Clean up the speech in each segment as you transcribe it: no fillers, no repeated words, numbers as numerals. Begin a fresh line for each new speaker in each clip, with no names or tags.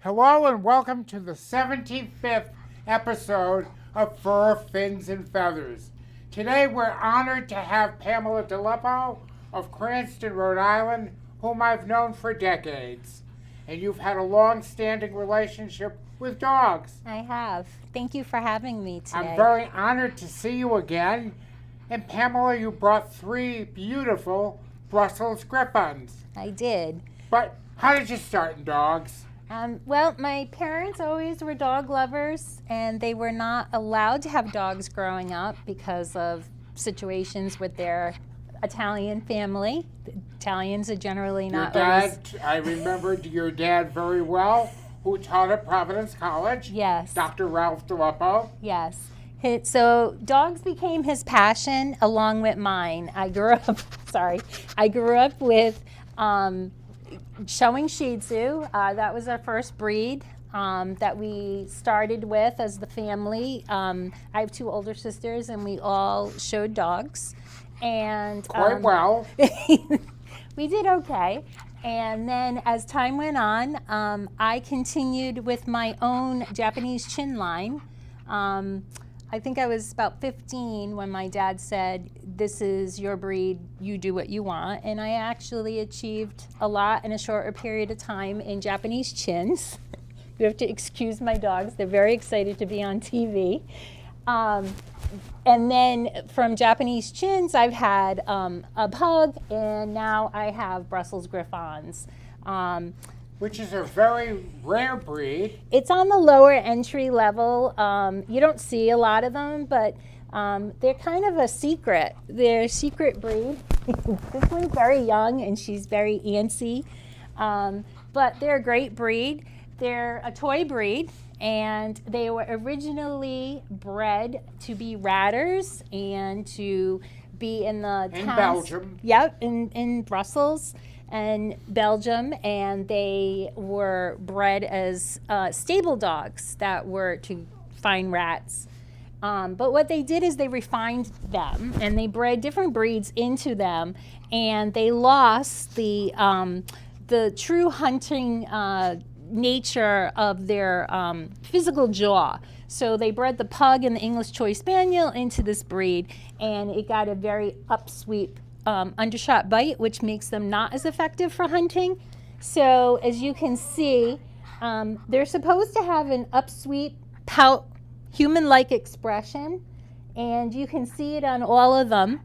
Hello and welcome to the 75th episode of Fur, Fins, and Feathers. Today we're honored to have Pamela Deleppo of Cranston, Rhode Island, whom I've known for decades. And you've had a long-standing relationship with dogs.
I have. Thank you for having me today.
I'm very honored to see you again. And Pamela, you brought 3 beautiful Brussels Griffons.
I did.
But how did you start in dogs?
Well, my parents always were dog lovers, and they were not allowed to have dogs growing up because of situations with their Italian family. Italians are generally not always...
I remembered your dad very well, who taught at Providence College.
Yes.
Dr. Ralph Deleppo.
Yes. So dogs became his passion along with mine. I grew up with showing Shih Tzu. That was our first breed that we started with as the family. I have 2 older sisters, and we all showed dogs. And
Quite well.
we did okay. And then as time went on, I continued with my own Japanese chin line. I think I was about 15 when my dad said, "This is your breed, you do what you want." And I actually achieved a lot in a shorter period of time in Japanese chins. You have to excuse my dogs, they're very excited to be on TV. And then from Japanese chins, I've had a pug, and now I have Brussels Griffons.
Which is a very rare breed.
It's on the lower entry level. You don't see a lot of them, but they're kind of a secret. They're a secret breed. This one's very young, and she's very antsy. But they're a great breed. They're a toy breed, and they were originally bred to be ratters and to be in the
In
towns.
Belgium.
Yep, in Brussels and Belgium, and they were bred as stable dogs that were to find rats. But what they did is they refined them, and they bred different breeds into them, and they lost the true hunting nature of their physical jaw. So they bred the pug and the English Toy Spaniel into this breed, and it got a very upsweep undershot bite, which makes them not as effective for hunting. So as you can see, they're supposed to have an upsweep, pout, human-like expression, and you can see it on all of them.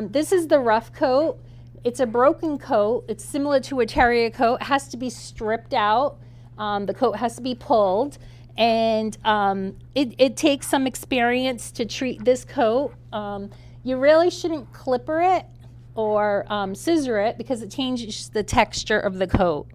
This is the rough coat. It's a broken coat. It's similar to a terrier coat. It has to be stripped out. The coat has to be pulled, and it takes some experience to treat this coat. You really shouldn't clipper it or scissor it because it changes the texture of the coat.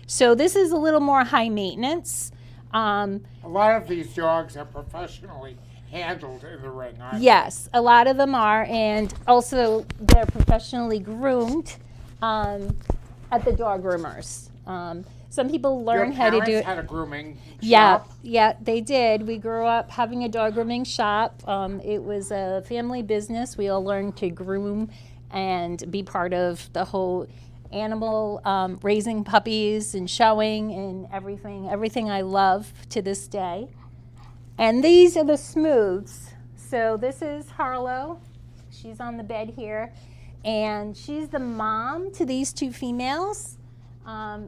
So this is a little more high maintenance.
A lot of these dogs are professionally handled in the ring, aren't they?
Yes, a lot of them are, and also they're professionally groomed at the dog groomers. Some people learn how to do it.
Your parents had a grooming
Yeah,
shop?
yeah, they did. We grew up having a dog grooming shop. It was a family business. We all learned to groom and be part of the whole animal raising puppies and showing and everything I love to this day. And these are the smooths. So this is Harlow. She's on the bed here, and she's the mom to these 2 females.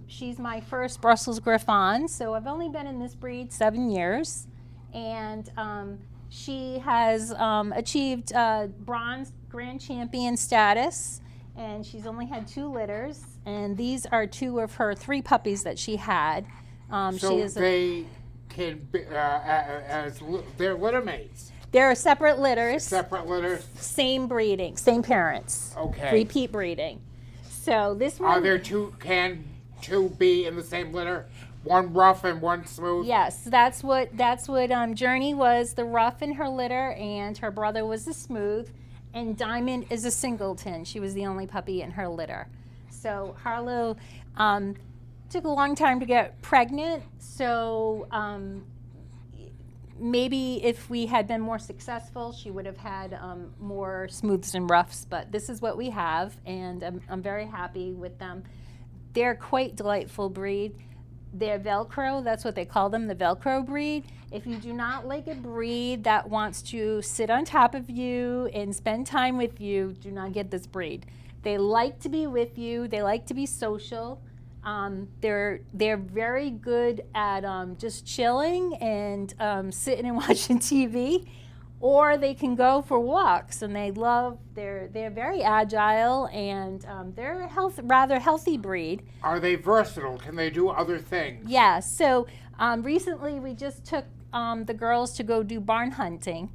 She's my first Brussels Griffon, so I've only been in this breed 7 years, and she has achieved bronze grand champion status, and she's only had 2 litters, and these are 2 of her 3 puppies that she had.
So they can be, they're litter mates.
They're separate litters.
Separate litters.
Same breeding, same parents.
Okay.
Repeat breeding. So this one.
Are there can 2 be in the same litter? One rough and one smooth?
Yes, that's what Journey was, the rough in her litter, and her brother was the smooth, and Diamond is a singleton. She was the only puppy in her litter. So Harlow took a long time to get pregnant, so maybe if we had been more successful, she would have had more smooths and roughs, but this is what we have, and I'm very happy with them. They're quite delightful breed. they're Velcro. That's what they call them, the Velcro breed. If you do not like a breed that wants to sit on top of you and spend time with you, do not get this breed. They like to be with you. They like to be social. They're very good at just chilling and sitting and watching TV, or they can go for walks. And they're very agile, and they're a rather healthy breed.
Are they versatile? Can they do other things?
Yeah. So recently we just took the girls to go do barn hunting.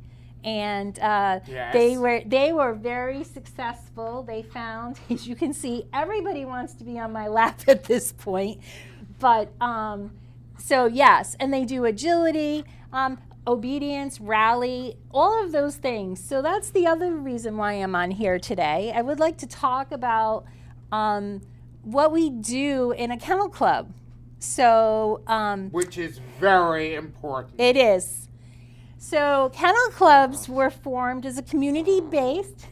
And
Yes.
they were very successful. They found, as you can see, everybody wants to be on my lap at this point. But so yes, and they do agility, obedience, rally, all of those things. So that's the other reason why I'm on here today. I would like to talk about what we do in a kennel club. So
which is very important.
it is. So kennel clubs were formed as a community-based,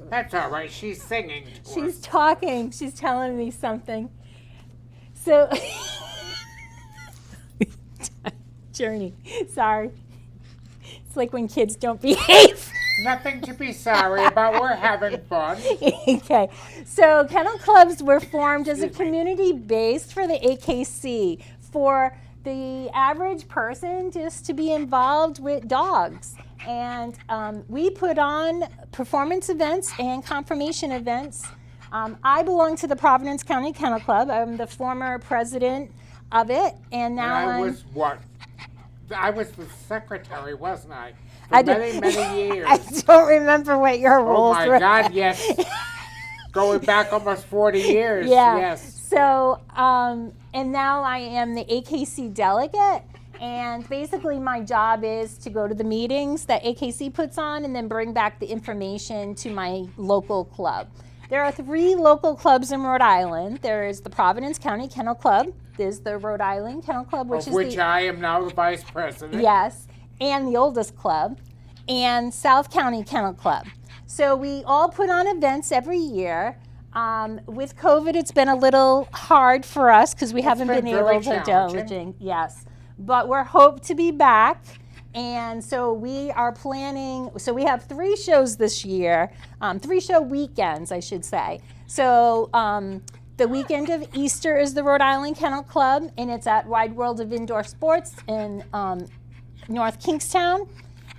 That's all right. She's singing. To
she's
us.
talking, she's telling me something. So, Journey, sorry. It's like when kids don't behave.
Nothing to be sorry about. We're having fun.
Okay, so kennel clubs were formed as a
Excuse me.
community based for the AKC, for the average person just to be involved with dogs. And we put on performance events and confirmation events. I belong to the Providence County Kennel Club. I'm the former president of it, and now
And
I'm...
I was the secretary, wasn't I?
I
For
don't-
many years.
I don't remember what your
Oh
roles
my
were.
God, yes. Going back almost 40 years.
Yeah.
Yes.
So, and now I am the AKC delegate. And basically my job is to go to the meetings that AKC puts on and then bring back the information to my local club. There are 3 local clubs in Rhode Island. There is the Providence County Kennel Club. There's the Rhode Island Kennel Club, which
Of
is
which
the...
I am now the vice president.
Yes, and the oldest club, and South County Kennel Club. So we all put on events every year. With COVID, it's been a little hard for us because we haven't
been
been
very
able to
challenging.
yes, but we're hope to be back. And so we are planning, so we have 3 shows this year, 3 show weekends, I should say. So the weekend of Easter is the Rhode Island Kennel Club, and it's at Wide World of Indoor Sports in North Kingstown.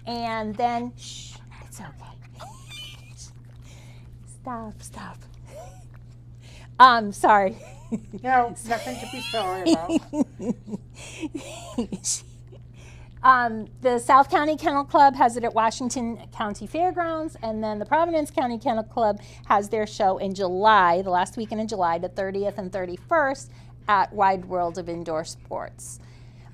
And then, shh, it's okay. Stop. Sorry.
No, nothing to be sorry about.
The South County Kennel Club has it at Washington County Fairgrounds, and then the Providence County Kennel Club has their show in July, the last weekend in July, the 30th and 31st at Wide World of Indoor Sports.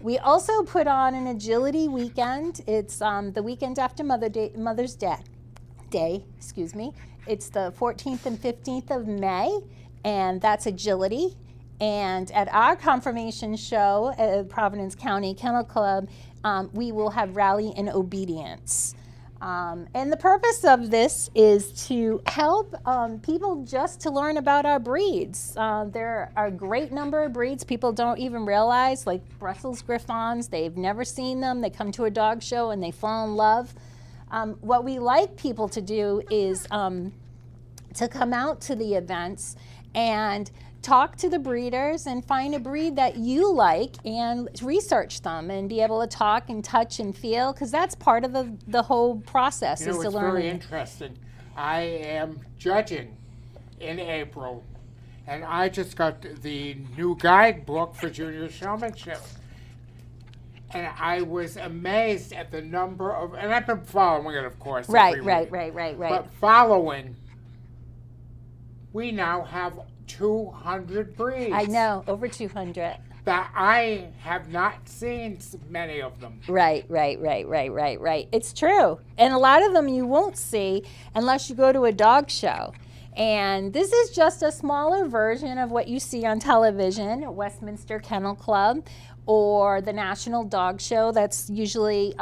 We also put on an agility weekend. It's the weekend after Mother's Day, excuse me. It's the 14th and 15th of May, and that's agility. And at our confirmation show at Providence County Kennel Club, we will have rally and obedience. And the purpose of this is to help people just to learn about our breeds. There are a great number of breeds people don't even realize, like Brussels Griffons. They've never seen them. They come to a dog show and they fall in love. What we like people to do is to come out to the events and talk to the breeders and find a breed that you like and research them and be able to talk and touch and feel, because that's part of the whole process.
You know,
is to
it's
learn.
very interesting. I am judging in April, and I just got the new guidebook for junior showmanship. And I was amazed at the number of, and I've been following it, of course.
Right.
every week.
But
following, we now have 200 breeds.
I know, over 200.
That I have not seen many of them.
Right. It's true. And a lot of them you won't see unless you go to a dog show. And this is just a smaller version of what you see on television at Westminster Kennel Club or the National Dog Show. That's usually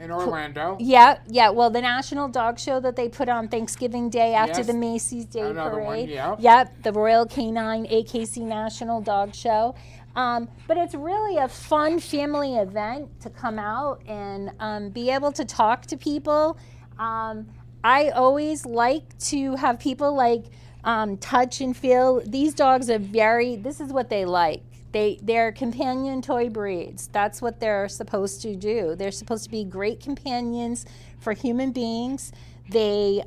in Orlando.
Yeah. Well, the National Dog Show that they put on Thanksgiving Day after
Yes.
the Macy's Day
Another one,
Parade.
yeah.
Yep, the Royal Canine AKC National Dog Show. But it's really a fun family event to come out and be able to talk to people. I always like to have people like touch and feel. These dogs are this is what they like. They're companion toy breeds. That's what they're supposed to do. They're supposed to be great companions for human beings. They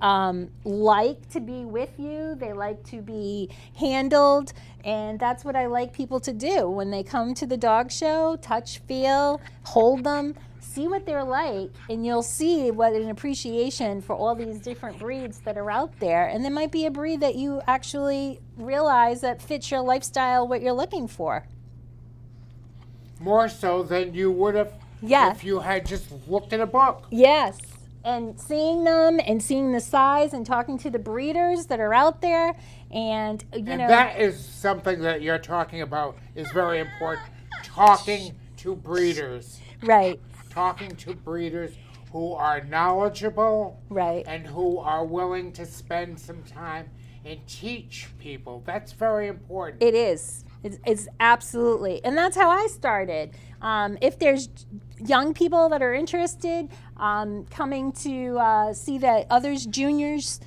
like to be with you. They like to be handled. And that's what I like people to do when they come to the dog show. Touch, feel, hold them, see what they're like, and you'll see what an appreciation for all these different breeds that are out there. And there might be a breed that you actually realize that fits your lifestyle, what you're looking for.
More so than you would have if you had just looked at a book.
Yes. And seeing them and seeing the size and talking to the breeders that are out there. And
that is something that you're talking about is very important. Talking to breeders.
Right.
Talking to breeders who are knowledgeable.
Right.
And who are willing to spend some time and teach people. That's very important.
It is. It's absolutely. And that's how I started. If there's young people that are interested, coming to see that others, juniors,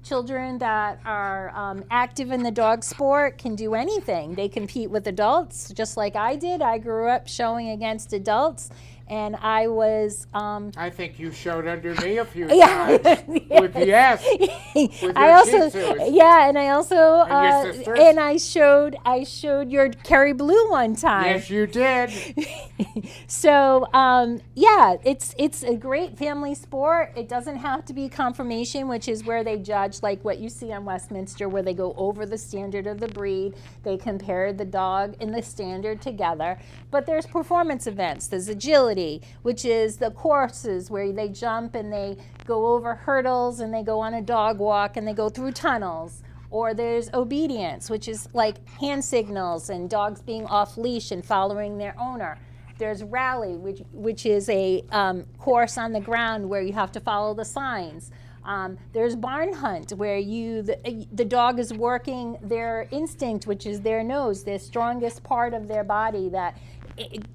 children that are active in the dog sport can do anything. They compete with adults just like I did. I grew up showing against adults. And I was.
I think you showed under me a few times. With your Shih Tzus.
Yeah, and I also.
And your sisters.
And I showed your Kerry Blue one time.
Yes, you did.
So it's a great family sport. It doesn't have to be conformation, which is where they judge, like what you see on Westminster, where they go over the standard of the breed. They compare the dog and the standard together. But there's performance events. There's agility, which is the courses where they jump and they go over hurdles and they go on a dog walk and they go through tunnels. Or there's obedience, which is like hand signals and dogs being off leash and following their owner. There's rally, which is a course on the ground where you have to follow the signs. There's barn hunt, where the dog is working their instinct, which is their nose, their strongest part of their body that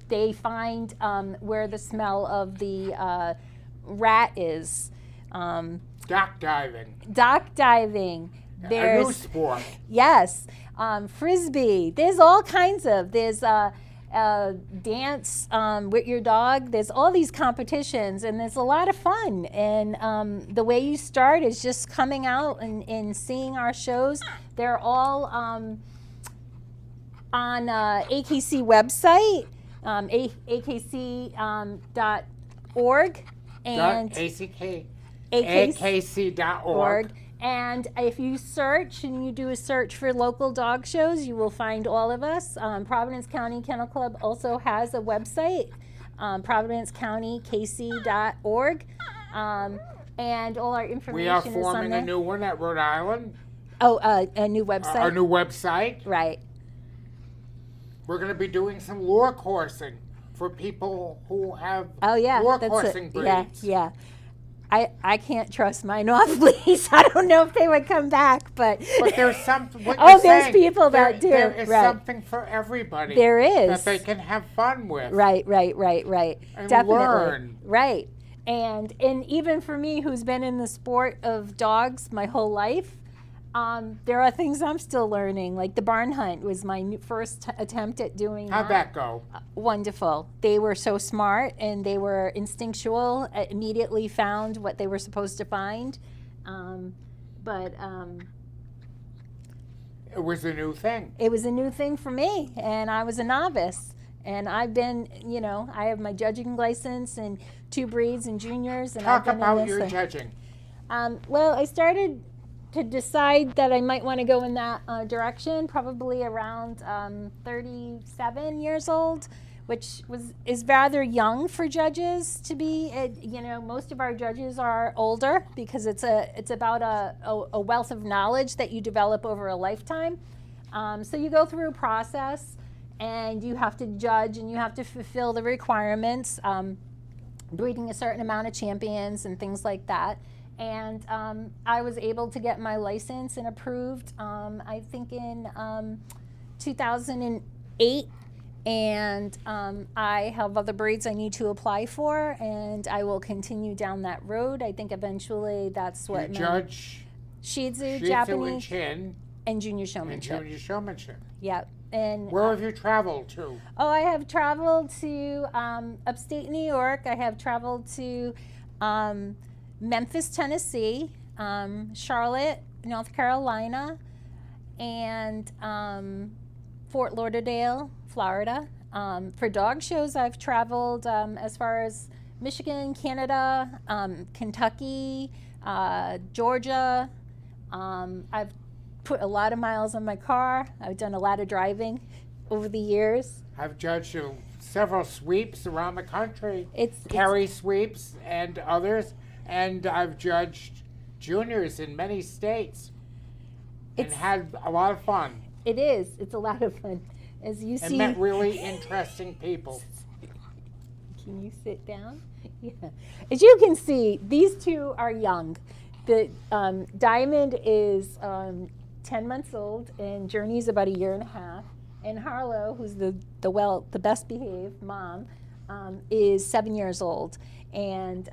they find where the smell of the rat is.
Dock diving.
There's
a new sport.
Yes. Frisbee. There's all kinds of. There's dance with your dog. There's all these competitions, and there's a lot of fun. And the way you start is just coming out and seeing our shows. They're all on AKC website, akc.org. And
AKC.org.
And if you search and you do a search for local dog shows, you will find all of us. Providence County Kennel Club also has a website, providencecountykc.org. And all our information
We are
is on
forming
there.
a new one at Rhode Island.
Oh, a new website?
Our new website.
Right.
We're going to be doing some lure coursing for people who have lure coursing breeds.
Yeah. I can't trust mine off leash. I don't know if they would come back, but
there's something.
There's people that do.
There is something for everybody.
There is
that they can have fun with.
Right.
And
Definitely.
learn.
Right. And even for me, who's been in the sport of dogs my whole life, there are things I'm still learning. Like the barn hunt was my first attempt at doing
How'd that go?
Wonderful. They were so smart and they were instinctual. Immediately found what they were supposed to find.
It was a new thing.
It was a new thing for me, and I was a novice. And I've been, I have my judging license and 2 breeds and juniors. And
Talk about your judging.
Well, I started to decide that I might want to go in that direction, probably around 37 years old, which is rather young for judges to be. Most of our judges are older because it's about a wealth of knowledge that you develop over a lifetime. So you go through a process, and you have to judge, and you have to fulfill the requirements. breeding a certain amount of champions and things like that. And I was able to get my license and approved, I think in 2008. And I have other breeds I need to apply for, and I will continue down that road. I think eventually that's what
You judge
Shih Tzu,
Tzu
Japanese,
and Chin
and junior
and
showmanship.
junior showmanship.
Yep. And
Where have you traveled to?
oh, I have traveled to upstate New York. I have traveled to Memphis, Tennessee, Charlotte, North Carolina, and Fort Lauderdale, Florida. For dog shows, I've traveled as far as Michigan, Canada, Kentucky, Georgia. I've put a lot of miles on my car. I've done a lot of driving over the years.
I've judged several sweeps around the country,
It's
Kerry sweeps and others, and I've judged juniors in many states and
It's-
had a lot of fun
It is. It's a lot of fun. As you
and
see,
met really interesting people.
can you sit down? Yeah. As you can see, these two are young. The Diamond is 10 months old, and Journey's about a year and a half. And Harlow, who's the best behaved mom, is 7 years old. And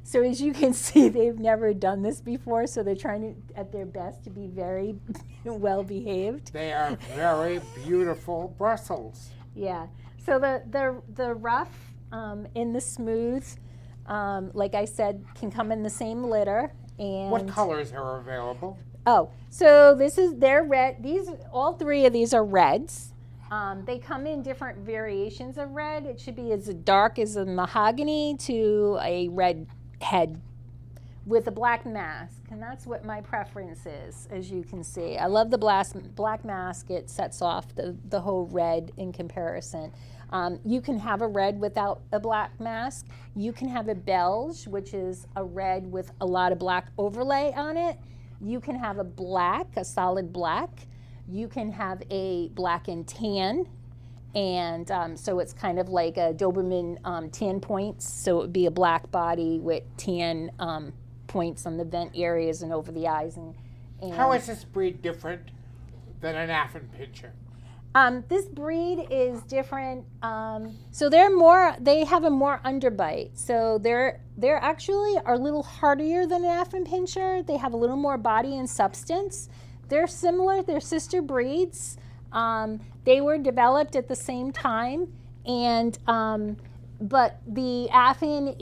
so as you can see, they've never done this before, so they're trying to, at their best, to be very well behaved.
They are very beautiful Brussels.
Yeah. So the rough and the smooth, like I said, can come in the same litter. And
What colors are available?
oh, so they're red. All three of these are reds. They come in different variations of red. It should be as dark as a mahogany to a red head with a black mask. And that's what my preference is, as you can see. I love the black mask. It sets off the whole red in comparison. You can have a red without a black mask. You can have a beige, which is a red with a lot of black overlay on it. You can have a solid black. You can have a black and tan, and so it's kind of like a Doberman tan points. So it would be a black body with tan points on the vent areas and over the eyes. And
How is this breed different than an Affenpinscher?
This breed is different. So they have a more underbite. So they're actually are a little hardier than an Affenpinscher. They have a little more body and substance. They're similar. They're sister breeds. They were developed at the same time, and but the Affen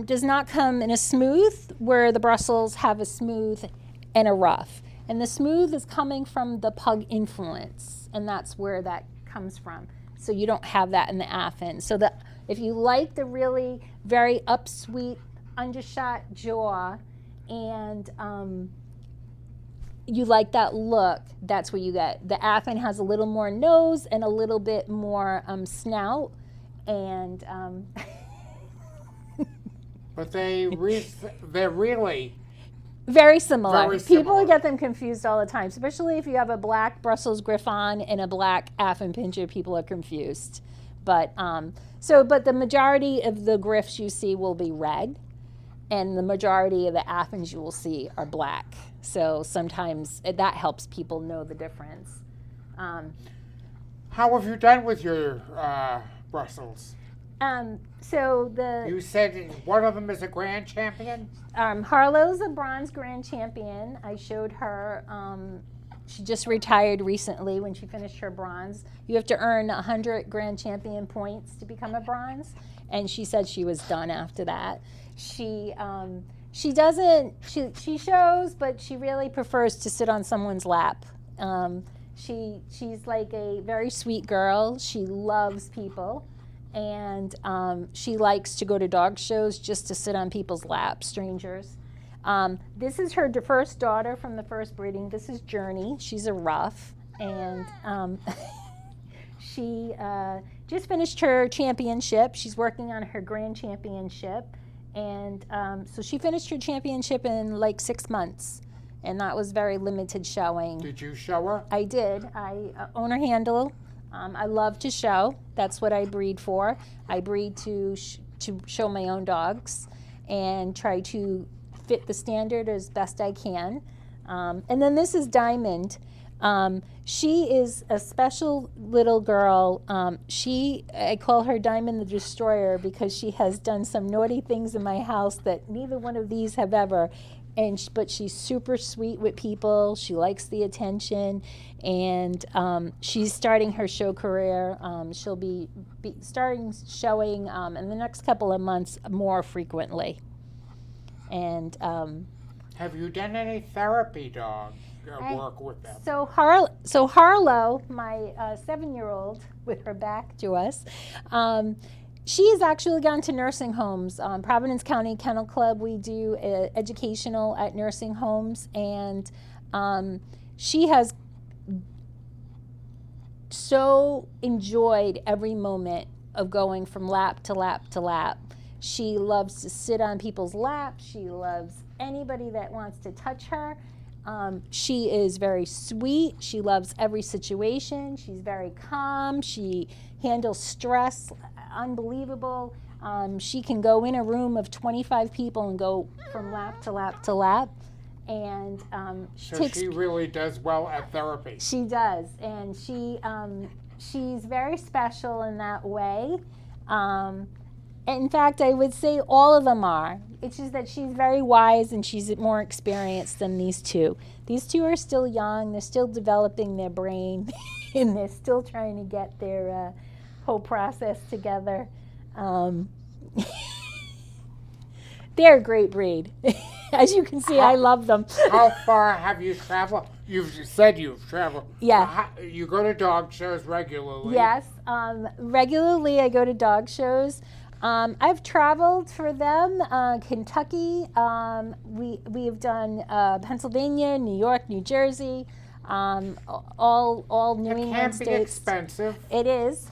does not come in a smooth, where the Brussels have a smooth and a rough. And the smooth is coming from the pug influence, and that's where that comes from. So you don't have that in the Affen. So if you like the really very upsweet, undershot jaw, and you like that look, that's what you get. The Affen has a little more nose and a little bit more snout, and
But they're really
very similar.
Very
People
similar.
get them confused all the time, especially if you have a black Brussels Griffon and a black Affenpinscher. People are confused. But but the majority of the Griffs you see will be red, and the majority of the Affens you will see are black. So sometimes that helps people know the difference.
How have you done with your Brussels? You said one of them is a grand champion?
Harlow's a bronze grand champion. I showed her, she just retired recently when she finished her bronze. You have to earn 100 grand champion points to become a bronze, and she said she was done after that. She shows, but she really prefers to sit on someone's lap. She's like a very sweet girl. She loves people. And she likes to go to dog shows just to sit on people's laps, strangers. This is her first daughter from the first breeding. This is Journey. She's a rough, and she just finished her championship. She's working on her grand championship, and so she finished her championship in like 6 months, and that was very limited showing.
Did you show her?
I did. I own her handle. I love to show. That's what I breed for. I breed to to show my own dogs and try to fit the standard as best I can. And then this is Diamond. She is a special little girl. I call her Diamond the Destroyer because she has done some naughty things in my house that neither one of these have ever. But she's super sweet with people. She likes the attention, and she's starting her show career. She'll be starting showing in the next couple of months more frequently. And
have you done any therapy dog work with them?
So Harlow, my 7-year-old, with her back to us, she has actually gone to nursing homes. Providence County Kennel Club, we do educational at nursing homes, and she has so enjoyed every moment of going from lap to lap to lap. She loves to sit on people's laps. She loves anybody that wants to touch her. She is very sweet. She loves every situation. She's very calm. She handles stress unbelievable. She can go in a room of 25 people and go from lap to lap to lap. And
she really does well at therapy.
She does, and she's very special in that way. In fact, I would say all of them are. It's just that she's very wise and she's more experienced than these two. These two are still young. They're still developing their brain, and they're still trying to get their whole process together. They're a great breed. As you can see, I love them.
How far have you traveled? You've said you've traveled.
Yeah.
You go to dog shows regularly.
Yes. Regularly, I go to dog shows. I've traveled for them, Kentucky. We have done Pennsylvania, New York, New Jersey, all New England states.
It can be expensive.
It is.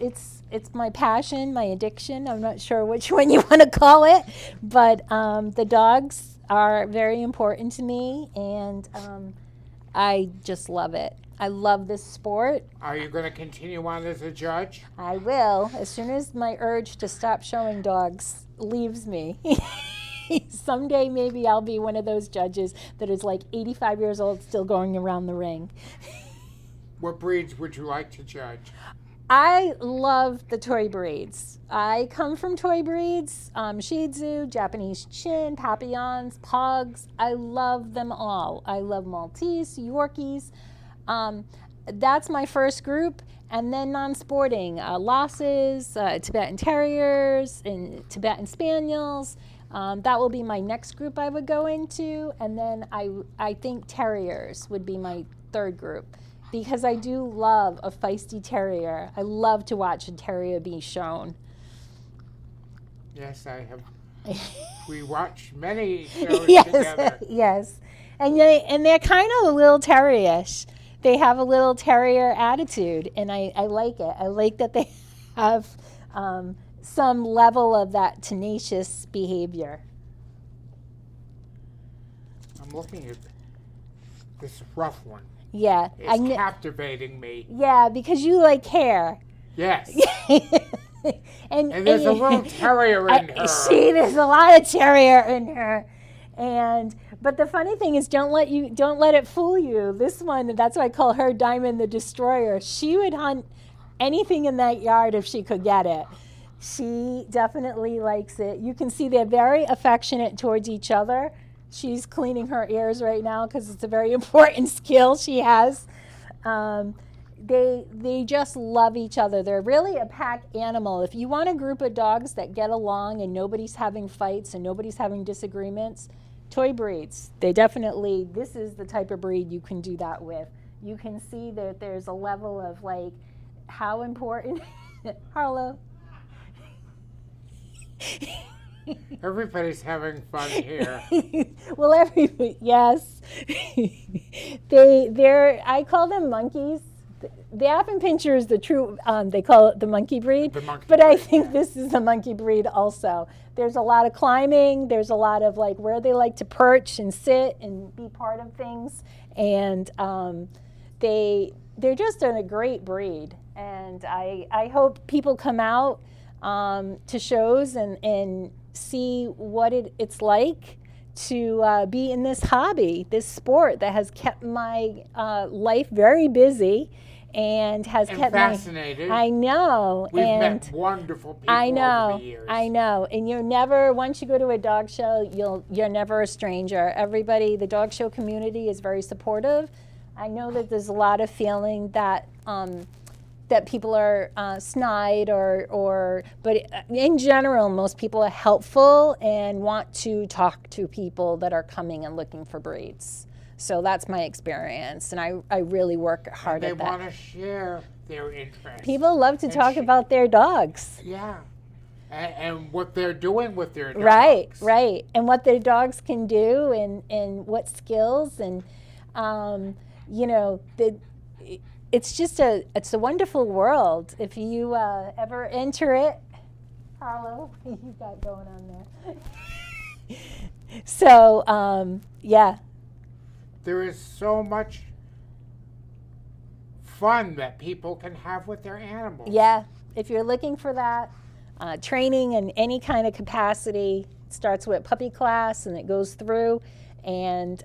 It's my passion, my addiction. I'm not sure which one you want to call it, but the dogs are very important to me, and I just love it. I love this sport.
Are you going to continue on as a judge?
I will, as soon as my urge to stop showing dogs leaves me. Someday maybe I'll be one of those judges that is like 85 years old still going around the ring.
What breeds would you like to judge?
I love the toy breeds. I come from toy breeds, Shih Tzu, Japanese Chin, Papillons, Pugs. I love them all. I love Maltese, Yorkies. That's my first group, and then non-sporting, Losses, Tibetan Terriers, and Tibetan Spaniels. That will be my next group I would go into, and then I think Terriers would be my third group, because I do love a feisty terrier. I love to watch a terrier be shown.
Yes, I have. We watch many shows
yes,
together.
Yes, and they're kind of a little terrierish. They have a little terrier attitude, and I like it. I like that they have some level of that tenacious behavior.
I'm looking at this rough one.
Yeah.
It's captivating me.
Yeah, because you like hair.
Yes.
and
there's a little terrier in her.
See, there's a lot of terrier in her. But the funny thing is, don't let it fool you. This one, that's why I call her Diamond the Destroyer. She would hunt anything in that yard if she could get it. She definitely likes it. You can see they're very affectionate towards each other. She's cleaning her ears right now because it's a very important skill she has. They just love each other. They're really a pack animal. If you want a group of dogs that get along and nobody's having fights and nobody's having disagreements, toy breeds, this is the type of breed you can do that with. You can see that there's a level of like how important, Harlow.
Everybody's having fun here.
Well, yes. I call them monkeys. The Affenpinscher is the true, they call it the monkey breed. I think this is the monkey breed also. There's a lot of climbing. There's a lot of like where they like to perch and sit and be part of things. And they're just a great breed. And I hope people come out. to shows and see what it's like to be in this hobby, this sport that has kept my life very busy and has kept
fascinated.
I know.
We've
and
met wonderful people
I know,
over the years.
I know. And you're never, once you go to a dog show, you're never a stranger. Everybody, the dog show community is very supportive. I know that there's a lot of feeling that that people are snide but in general, most people are helpful and want to talk to people that are coming and looking for breeds. So that's my experience, and I really work hard at that.
They want to share their interests.
People love to talk about their dogs.
Yeah, and what they're doing with their dogs.
Right, and what their dogs can do, and what skills, and it's a wonderful world if you ever enter it. Harlow, you got going on there. So yeah.
There is so much fun that people can have with their animals.
Yeah, if you're looking for that, training in any kind of capacity, it starts with puppy class and it goes through, and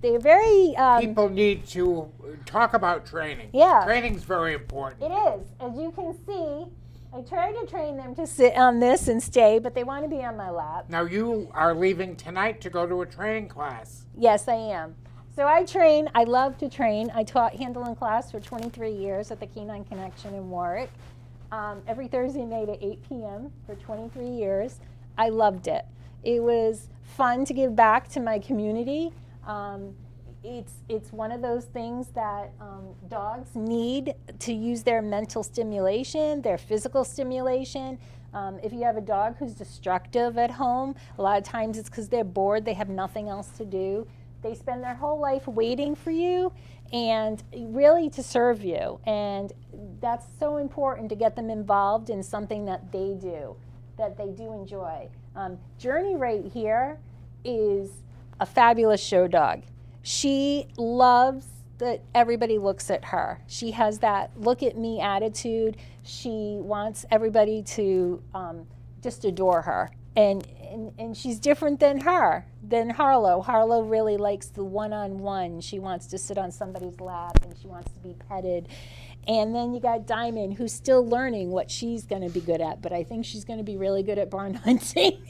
they're very.
People need to talk about training.
Yeah,
training's very important.
It is, as you can see. I try to train them to sit on this and stay, but they want to be on my lap.
Now you are leaving tonight to go to a training class.
Yes, I am. So I train. I love to train. I taught handling class for 23 years at the Canine Connection in Warwick. Every Thursday night at 8 p.m. for 23 years. I loved it. It was fun to give back to my community. It's one of those things that dogs need to use their mental stimulation, their physical stimulation. If you have a dog who's destructive at home, a lot of times it's because they're bored, they have nothing else to do. They spend their whole life waiting for you and really to serve you. And that's so important to get them involved in something that they do enjoy. Journey right here is a fabulous show dog. She loves that everybody looks at her. She has that look at me attitude. She wants everybody to just adore her. And she's different than Harlow. Harlow really likes the one-on-one. She wants to sit on somebody's lap and she wants to be petted. And then you got Diamond, who's still learning what she's going to be good at, but I think she's going to be really good at barn hunting.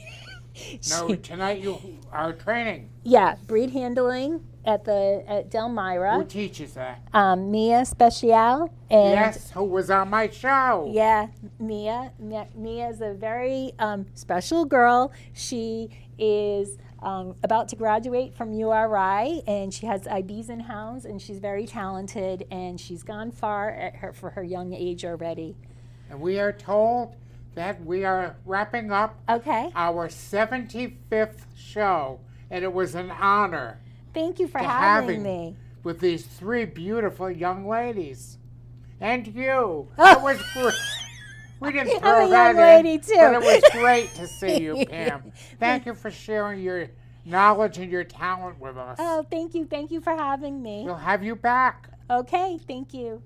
No, tonight you are training.
Yeah, breed handling at Delmira.
Who teaches that?
Mia Special. And
yes, who was on my show.
Yeah, Mia. Mia is a very special girl. She is about to graduate from URI, and she has IBs and hounds, and she's very talented, and she's gone far for her young age already.
And we are told that we are wrapping up our 75th show, and it was an honor.
Thank you for having me.
With these three beautiful young ladies. And you. It was great. We didn't throw that in,
too.
but it was great to see you, Pam. Thank you for sharing your knowledge and your talent with us.
Oh, thank you. Thank you for having me.
We'll have you back.
Okay, thank you.